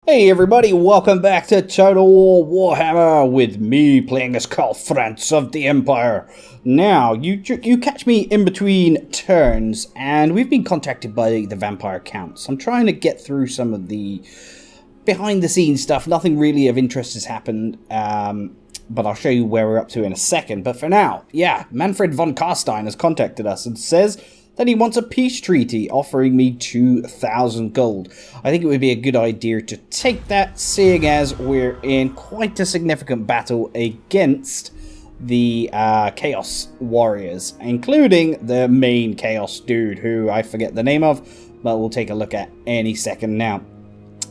Hey everybody, welcome back to Total War Warhammer with me playing as Karl Franz of the Empire. Now, you catch me in between turns, and we've been contacted by the vampire counts. I'm trying to get through some of the behind-the-scenes stuff. Nothing really of interest has happened, but I'll show you where we're up to in a second. But for now, yeah, Manfred von Karstein has contacted us and says that he wants a peace treaty, offering me 2,000 gold. I think it would be a good idea to take that, seeing as we're in quite a significant battle against the Chaos Warriors, including the main Chaos dude, who I forget the name of, but we'll take a look at any second now.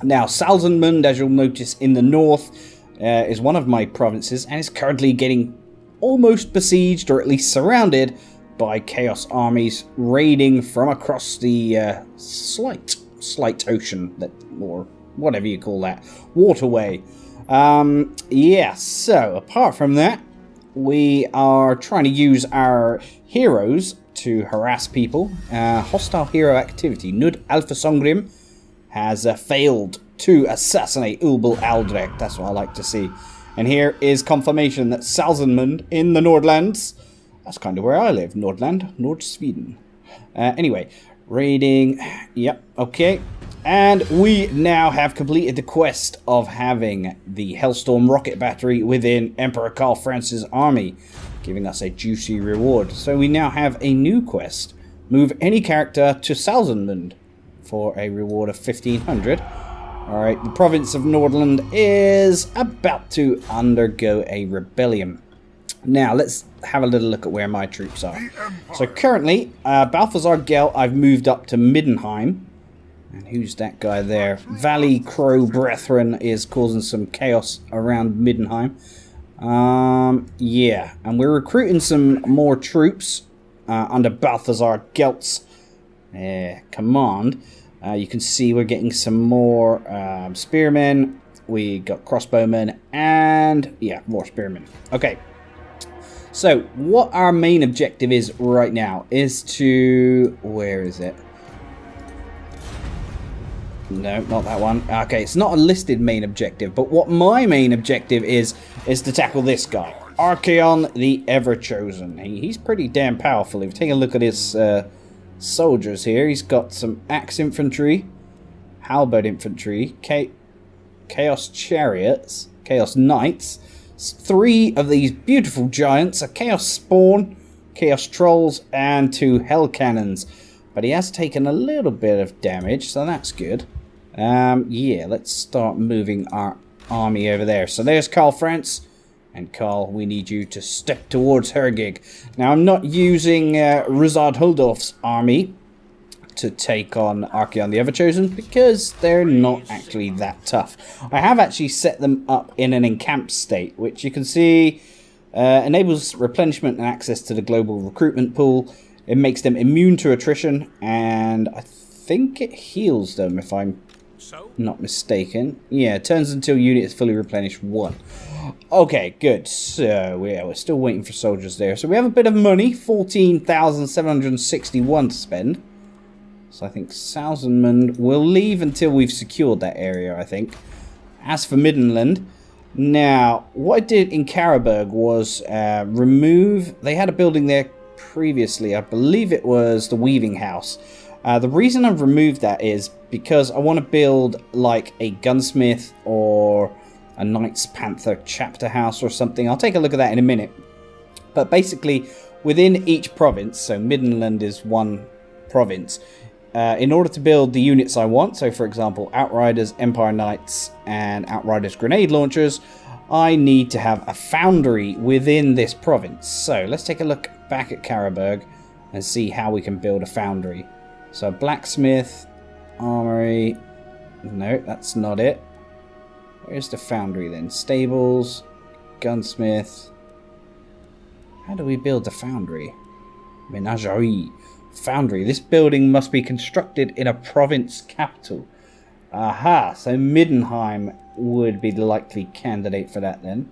Now, Salzenmund, as you'll notice in the north, is one of my provinces, and is currently getting almost besieged, or at least surrounded, by Chaos armies raiding from across the slight ocean, or whatever you call that, waterway. Yeah, so apart from that, we are trying to use our heroes to harass people. Hostile hero activity. Nud Alpha Songrim has failed to assassinate Ulbel Aldrek. That's what I like to see. And here is confirmation that Salzenmund in the Nordlands, that's kind of where I live, Nordland, North Sweden. Anyway, raiding, yep, okay. And we now have completed the quest of having the Hellstorm rocket battery within Emperor Karl Franz's army, giving us a juicy reward. So we now have a new quest. Move any character to Salzenmund for a reward of 1,500. Alright, the province of Nordland is about to undergo a rebellion. Now, let's have a little look at where my troops are. So currently, Balthazar Gel, I've moved up to Middenheim. And who's that guy there? Valley Crow Brethren is causing some chaos around Middenheim. Yeah, and we're recruiting some more troops under Balthazar Gelt's command. You can see we're getting some more spearmen. We got crossbowmen and, yeah, more spearmen. Okay. So, what our main objective is right now is to... Where is it? No, not that one. Okay, it's not a listed main objective, but what my main objective is to tackle this guy. Archaon the Everchosen. He's pretty damn powerful. If you take a look at his soldiers here, he's got some axe infantry, halberd infantry, chaos chariots, chaos knights, 3 of these beautiful giants, a Chaos Spawn, Chaos Trolls, and 2 Hell Cannons. But he has taken a little bit of damage, so that's good. Yeah, let's start moving our army over there. So there's Karl Franz. And Karl, we need you to step towards Hergig. Now, I'm not using Rizard Huldorf's army to take on Archaon the Everchosen, because they're not actually that tough. I have actually set them up in an encamped state, which you can see enables replenishment and access to the global recruitment pool. It makes them immune to attrition, and I think it heals them, if I'm not mistaken. Yeah, it turns until unit is fully replenished 1. Okay, good. So, yeah, we're still waiting for soldiers there. So we have a bit of money, 14,761 to spend. So I think Salzenmund will leave until we've secured that area, I think. As for Middenland, now, what I did in Karabberg was remove... They had a building there previously. I believe it was the Weaving House. The reason I've removed that is because I want to build like a gunsmith or a Knights Panther chapter house or something. I'll take a look at that in a minute. But basically, within each province, so Middenland is one province, in order to build the units I want, so for example, Outriders, Empire Knights, and Outriders Grenade Launchers, I need to have a foundry within this province. So let's take a look back at Karabberg and see how we can build a foundry. So blacksmith, armory, no, that's not it. Where's the foundry then? Stables, gunsmith. How do we build the foundry? Menagerie. Foundry. This building must be constructed in a province capital. Aha, so Middenheim would be the likely candidate for that then.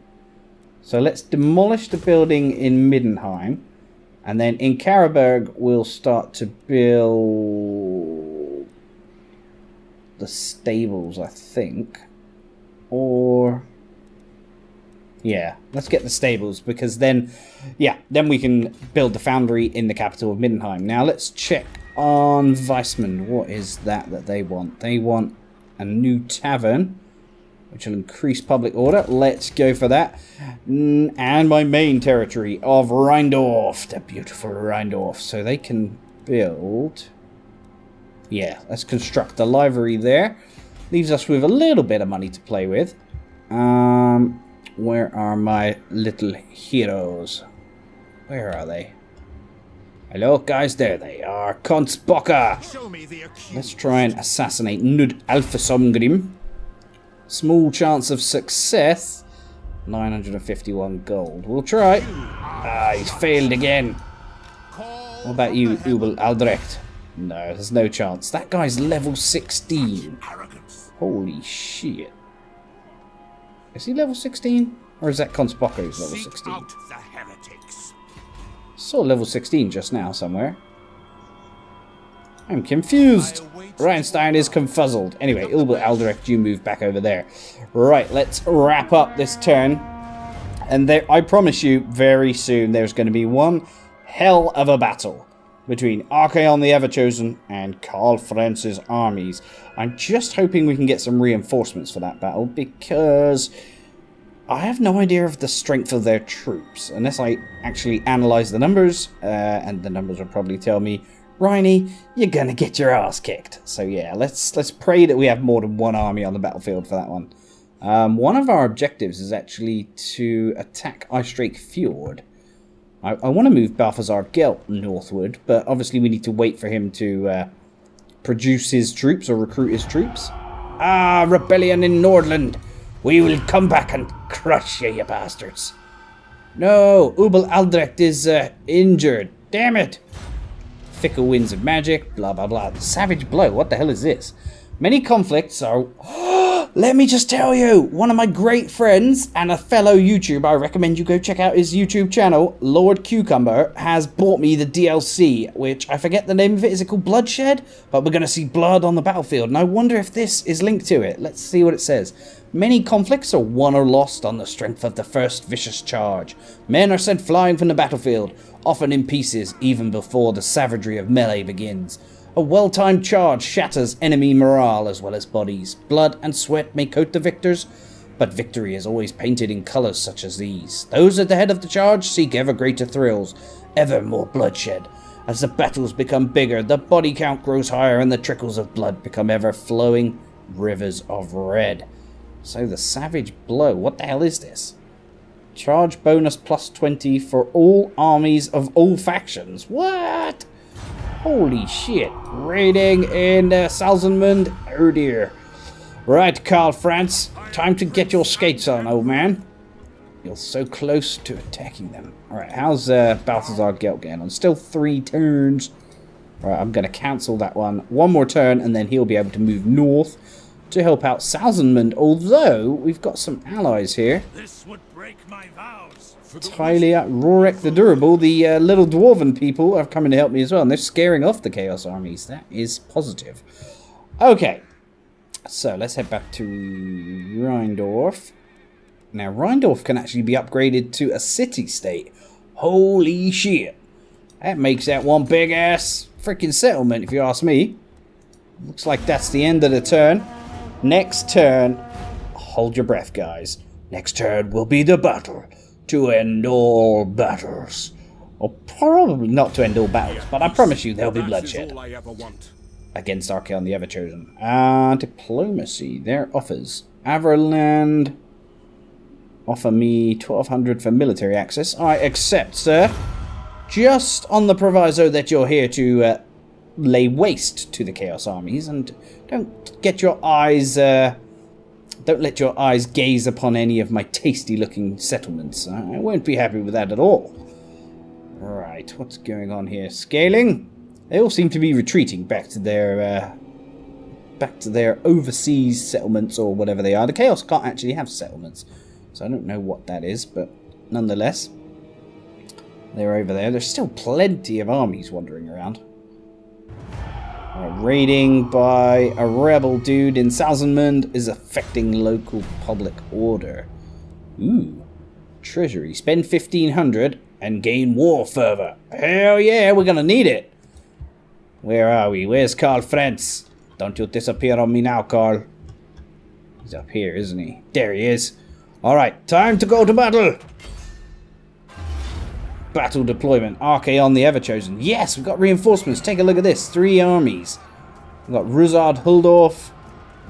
So let's demolish the building in Middenheim. And then in Karabberg, we'll start to build the stables, I think. Or... yeah, let's get the stables, because then, yeah, then we can build the foundry in the capital of Middenheim. Now let's check on Weissman. What is that they want? They want a new tavern, which will increase public order. Let's go for that. And my main territory of Rheindorf, the beautiful Rheindorf. So they can build... yeah, let's construct the library there. Leaves us with a little bit of money to play with. Where are my little heroes? Where are they? Hello, guys. There they are. Konsbocker. Let's try and assassinate Nud Alfasomgrim. Small chance of success. 951 gold. We'll try. Ah, he's failed again. What about you, Ubel Aldrecht? No, there's no chance. That guy's level 16. Holy shit. Is he level 16? Or is that Konsbocker who's level 16? Saw level 16 just now somewhere. I'm confused. REinstein is confuzzled. Anyway, Ubel Aldrecht, you move back over there. Right, let's wrap up this turn. And there, I promise you, very soon there's going to be one hell of a battle between Archaon the Everchosen and Karl Franz's armies. I'm just hoping we can get some reinforcements for that battle, because I have no idea of the strength of their troops, unless I actually analyse the numbers, and the numbers will probably tell me, Reiny, you're gonna get your ass kicked. So yeah, let's pray that we have more than one army on the battlefield for that one. One of our objectives is actually to attack Eystrake Fjord. I want to move Balthazar Gelt northward, but obviously we need to wait for him to produce his troops or recruit his troops. Ah, rebellion in Nordland! We will come back and crush you, you bastards. No, Ubel Aldrecht is injured. Damn it! Fickle winds of magic, blah blah blah. Savage blow, what the hell is this? Many conflicts are... let me just tell you, one of my great friends and a fellow YouTuber, I recommend you go check out his YouTube channel, Lord Cucumber, has bought me the DLC, which I forget the name of it. Is it called Bloodshed? But we're going to see blood on the battlefield, and I wonder if this is linked to it. Let's see what it says. Many conflicts are won or lost on the strength of the first vicious charge. Men are sent flying from the battlefield, often in pieces, even before the savagery of melee begins. A well-timed charge shatters enemy morale as well as bodies. Blood and sweat may coat the victors, but victory is always painted in colours such as these. Those at the head of the charge seek ever greater thrills, ever more bloodshed. As the battles become bigger, the body count grows higher and the trickles of blood become ever flowing rivers of red. So the savage blow, what the hell is this? Charge bonus plus 20 for all armies of all factions. What? Holy shit. Raiding in Salzenmund. Oh dear. Right, Karl Franz. Time to get your skates on, old man. You're so close to attacking them. Alright, how's Balthazar Gelt getting on? Still 3 turns. Alright, I'm going to cancel that one. One more turn, and then he'll be able to move north to help out Salzenmund. Although, we've got some allies here. This would break my vows. Tylia, Rorek the Durable, the little dwarven people are coming to help me as well, and they're scaring off the Chaos armies. That is positive. Okay, so let's head back to Rheindorf. Now, Rheindorf can actually be upgraded to a city-state. Holy shit. That makes that one big-ass freaking settlement, if you ask me. Looks like that's the end of the turn. Next turn, hold your breath, guys. Next turn will be the battle to end all battles. Or probably not to end all battles, but I promise you there'll be bloodshed. Against Archaon the Everchosen. Diplomacy. Their offers. Averland. Offer me 1200 for military access. I accept, sir. Just on the proviso that you're here to lay waste to the Chaos armies, and don't get your eyes... don't let your eyes gaze upon any of my tasty-looking settlements. I won't be happy with that at all. Right, what's going on here? Scaling? They all seem to be retreating back to their overseas settlements or whatever they are. The Chaos can't actually have settlements, so I don't know what that is, but nonetheless, they're over there. There's still plenty of armies wandering around. Raiding by a rebel dude in Salzenmund is affecting local public order. Ooh. Treasury. Spend 1,500 and gain war fervor. Hell yeah, we're gonna need it. Where are we? Where's Karl Franz? Don't you disappear on me now, Karl. He's up here, isn't he? There he is. Alright, time to go to battle. Battle deployment. Archaon the Everchosen. Yes, we've got reinforcements. Take a look at this. 3 armies. We've got Ruzard Huldorf,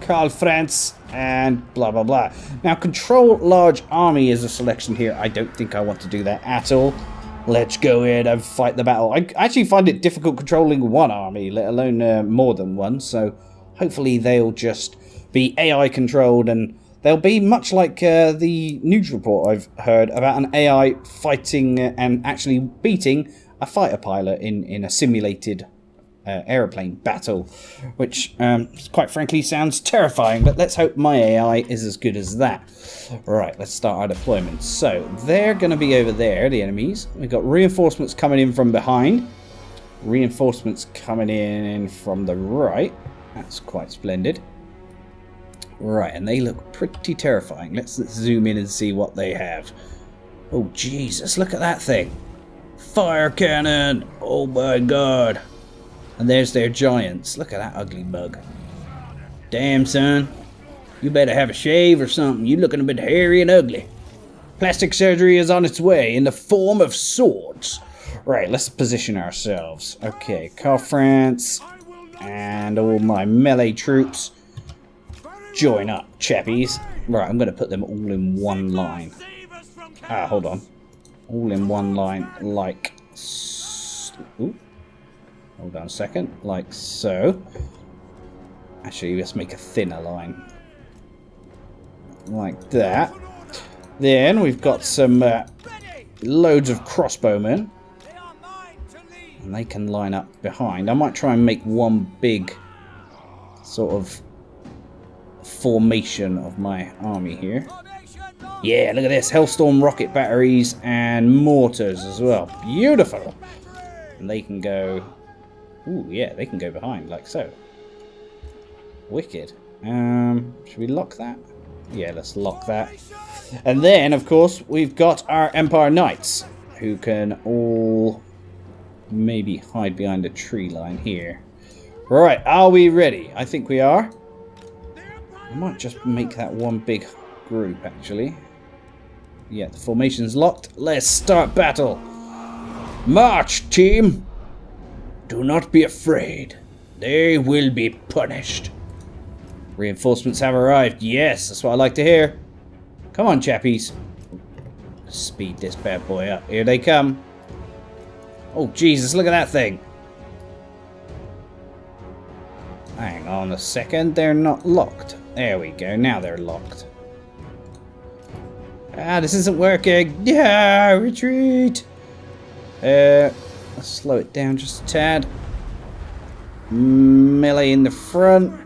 Karl Franz, and blah blah blah. Now, control large army is a selection here. I don't think I want to do that at all. Let's go in and fight the battle. I actually find it difficult controlling one army, let alone more than one. So hopefully they'll just be AI controlled, and they'll be much like the news report I've heard about an AI fighting and actually beating a fighter pilot in a simulated aeroplane battle, which quite frankly sounds terrifying, but let's hope my AI is as good as that. Right, let's start our deployment. So they're going to be over there, the enemies. We've got reinforcements coming in from behind, reinforcements coming in from the right. That's quite splendid. Right, and they look pretty terrifying. Let's zoom in and see what they have. Oh Jesus, look at that thing. Fire cannon. Oh my god. And there's their giants. Look at that ugly bug. Damn, son. You better have a shave or something. You looking a bit hairy and ugly. Plastic surgery is on its way in the form of swords. Right, let's position ourselves. Okay, Karl Franz and all my melee troops. Join up, chappies. Right, I'm going to put them all in one line. Hold on. All in one line, like ooh. Hold on a second, like so. Actually, let's make a thinner line. Like that. Then we've got some loads of crossbowmen. And they can line up behind. I might try and make one big sort of formation of my army here. Yeah, look at this. Hellstorm rocket batteries and mortars as well. Beautiful. And they can go... Ooh, yeah, they can go behind, like so. Wicked. Should we lock that? Yeah, let's lock that. And then, of course, we've got our Empire Knights, who can all maybe hide behind a tree line here. Right, are we ready? I think we are. I might just make that one big group, actually. Yeah, the formation's locked. Let's start battle. March, team! Do not be afraid. They will be punished. Reinforcements have arrived. Yes, that's what I like to hear. Come on, chappies. Speed this bad boy up. Here they come. Oh, Jesus, look at that thing. Hang on a second. They're not locked. There we go. Now they're locked. This isn't working. Yeah, retreat. Let's slow it down just a tad. Melee in the front.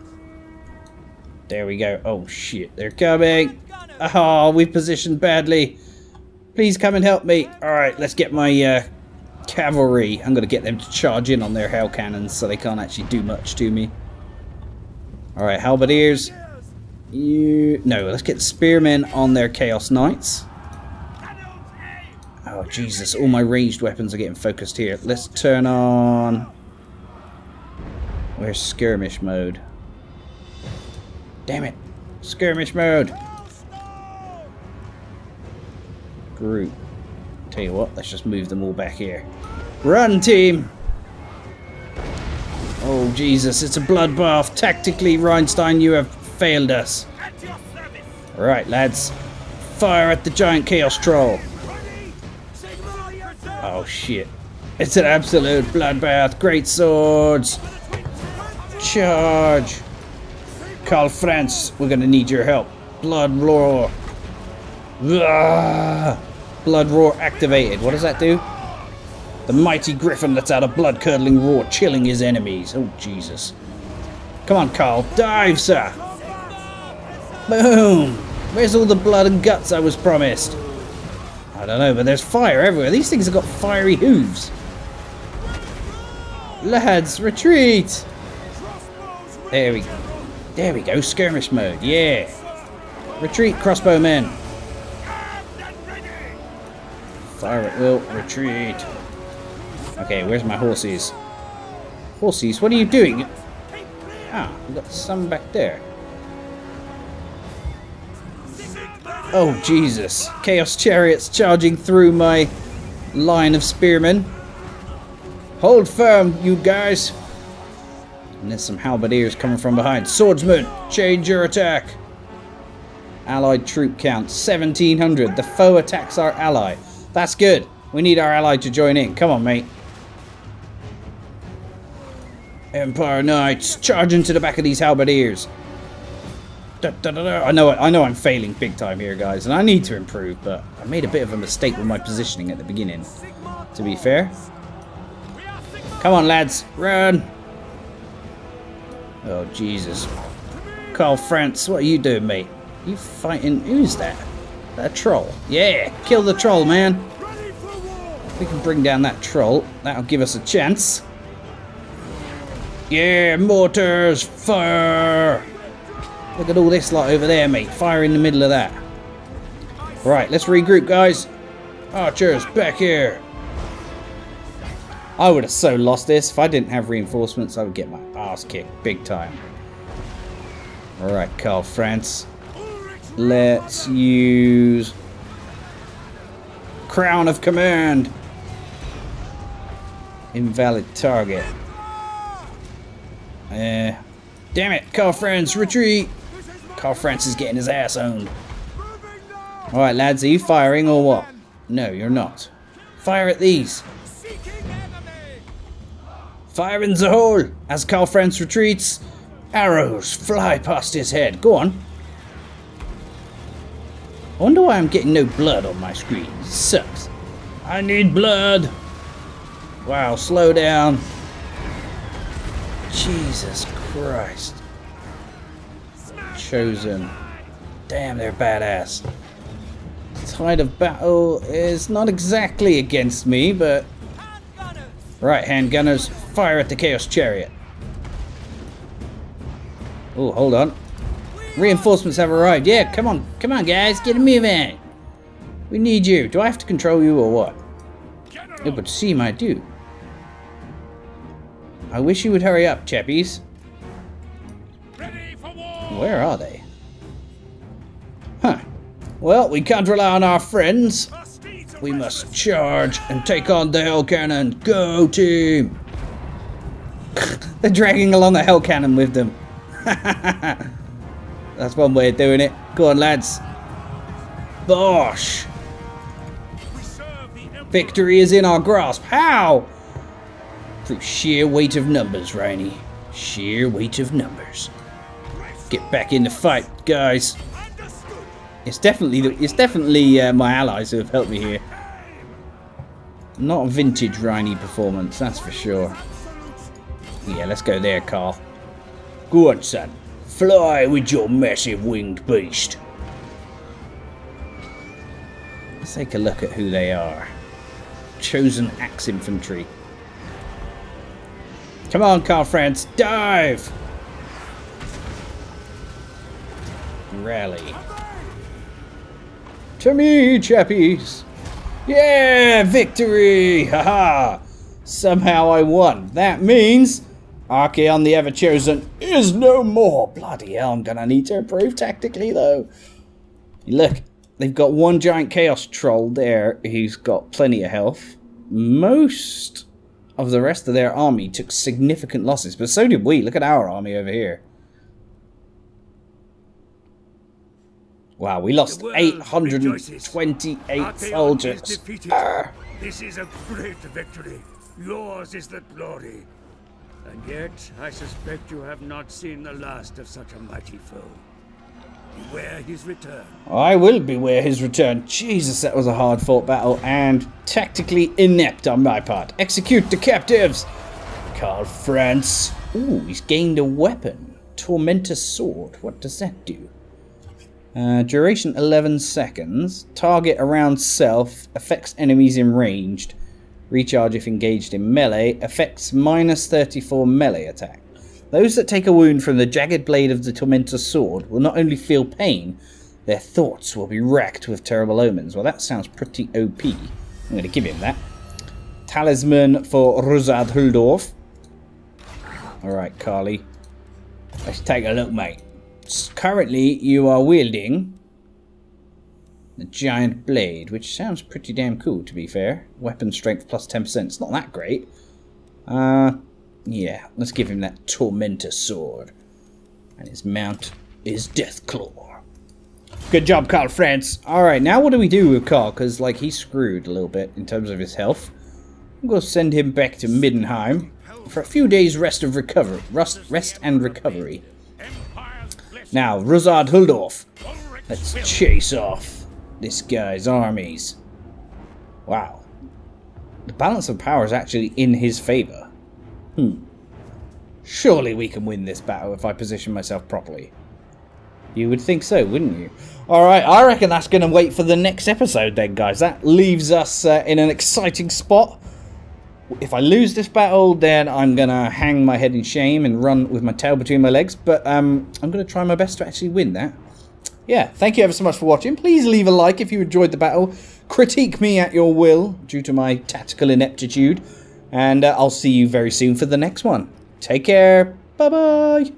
There we go. Oh shit, they're coming. Oh, we've positioned badly. Please come and help me. Alright, let's get my cavalry. I'm going to get them to charge in on their hell cannons so they can't actually do much to me. Alright, halberdiers. No, let's get the spearmen on their Chaos Knights. Oh, Jesus. All my ranged weapons are getting focused here. Let's turn on... Where's skirmish mode? Damn it. Skirmish mode. Group. Tell you what, let's just move them all back here. Run, team! Oh, Jesus. It's a bloodbath. Tactically, REinstein, you have failed us. Alright, lads. Fire at the giant chaos troll. Oh shit. It's an absolute bloodbath. Great swords. Charge. Karl Franz, we're gonna need your help. Blood roar. Blood roar activated. What does that do? The mighty griffin lets out a blood-curdling roar, chilling his enemies. Oh, Jesus. Come on, Karl. Dive, sir. Boom. Where's all the blood and guts I was promised? I don't know, but there's fire everywhere. These things have got fiery hooves. Lads, retreat. There we go. Skirmish mode. Yeah. Retreat, crossbowmen. Fire at will. Retreat. Okay, where's my horses? Horses, what are you doing? Ah, we've got some back there. Oh, Jesus. Chaos chariots charging through my line of spearmen. Hold firm, you guys. And there's some halberdiers coming from behind. Swordsman, change your attack. Allied troop count, 1,700. The foe attacks our ally. That's good. We need our ally to join in. Come on, mate. Empire Knights, charge into the back of these halberdiers. I know I'm failing big time here, guys, and I need to improve, but I made a bit of a mistake with my positioning at the beginning, to be fair. Come on, lads, run! Oh, Jesus. Karl Franz, what are you doing, mate? You fighting... Who's that? That troll? Yeah, kill the troll, man. If we can bring down that troll, that'll give us a chance. Yeah, mortars, fire! Look at all this lot over there, mate. Fire in the middle of that. Right, let's regroup, guys. Archers, back here. I would have so lost this. If I didn't have reinforcements, I would get my ass kicked big time. Alright, Karl Franz. Let's use Crown of Command. Invalid target. Damn it, Karl Franz, retreat! Karl Franz is getting his ass owned. Alright, lads, are you firing or what? No, you're not. Fire at these. Fire in the hole! As Karl Franz retreats, arrows fly past his head. Go on. I wonder why I'm getting no blood on my screen. It sucks. I need blood! Wow, slow down. Jesus Christ. Chosen. Damn, they're badass. Tide of battle is not exactly against me, but... Right, handgunners, fire at the Chaos Chariot. Oh, hold on. Reinforcements have arrived. Yeah, come on guys, get a move in. We need you. Do I have to control you or what? It would seem I do. I wish you would hurry up, chappies. Where are they? Huh. Well, we can't rely on our friends. We must charge and take on the Hell Cannon. Go, team! They're dragging along a Hell Cannon with them. That's one way of doing it. Go on, lads. Bosh! Victory is in our grasp. How? Through sheer weight of numbers, Rainey. Sheer weight of numbers. Get back in the fight, guys. It's definitely my allies who have helped me here. Not a vintage Rainey performance, that's for sure. Yeah, let's go there, Karl. Go on, son. Fly with your massive winged beast. Let's take a look at who they are. Chosen Axe Infantry. Come on, Karl Franz, dive! Rally. To me, chappies! Yeah, victory! Haha! Somehow I won. That means Archaon the Everchosen is no more. Bloody hell, I'm gonna need to improve tactically though. Look, they've got one giant chaos troll there who's got plenty of health. Most of the rest of their army took significant losses, but so did we. Look at our army over here. Wow, we lost 828 soldiers. This is a great victory. Yours is the glory. And yet, I suspect you have not seen the last of such a mighty foe. Beware his return. I will beware his return. Jesus, that was a hard-fought battle and tactically inept on my part. Execute the captives! Karl Franz. Ooh, he's gained a weapon. Tormentor's Sword. What does that do? Duration 11 seconds. Target around self. Affects enemies in ranged. Recharge if engaged in melee. Affects minus 34 melee attack. Those that take a wound from the jagged blade of the Tormentor's sword will not only feel pain, their thoughts will be wrecked with terrible omens. Well, that sounds pretty OP. I'm going to give him that. Talisman for Ruzad Huldorf. Alright, Carly. Let's take a look, mate. Currently, you are wielding the giant blade, which sounds pretty damn cool, to be fair. Weapon strength plus 10%. It's not that great. Yeah, let's give him that Tormentor sword. And his mount is Deathclaw. Good job, Karl Franz. Alright, now what do we do with Karl? Because, like, he's screwed a little bit in terms of his health. We'll send him back to Middenheim for a few days rest and recovery. Now, Ruzard Huldorf. Let's chase off this guy's armies. Wow. The balance of power is actually in his favor. Surely we can win this battle if I position myself properly. You would think so, wouldn't you? Alright, I reckon that's going to wait for the next episode then, guys. That leaves us in an exciting spot. If I lose this battle, then I'm going to hang my head in shame and run with my tail between my legs. But I'm going to try my best to actually win that. Yeah, thank you ever so much for watching. Please leave a like if you enjoyed the battle. Critique me at your will due to my tactical ineptitude. And I'll see you very soon for the next one. Take care. Bye-bye.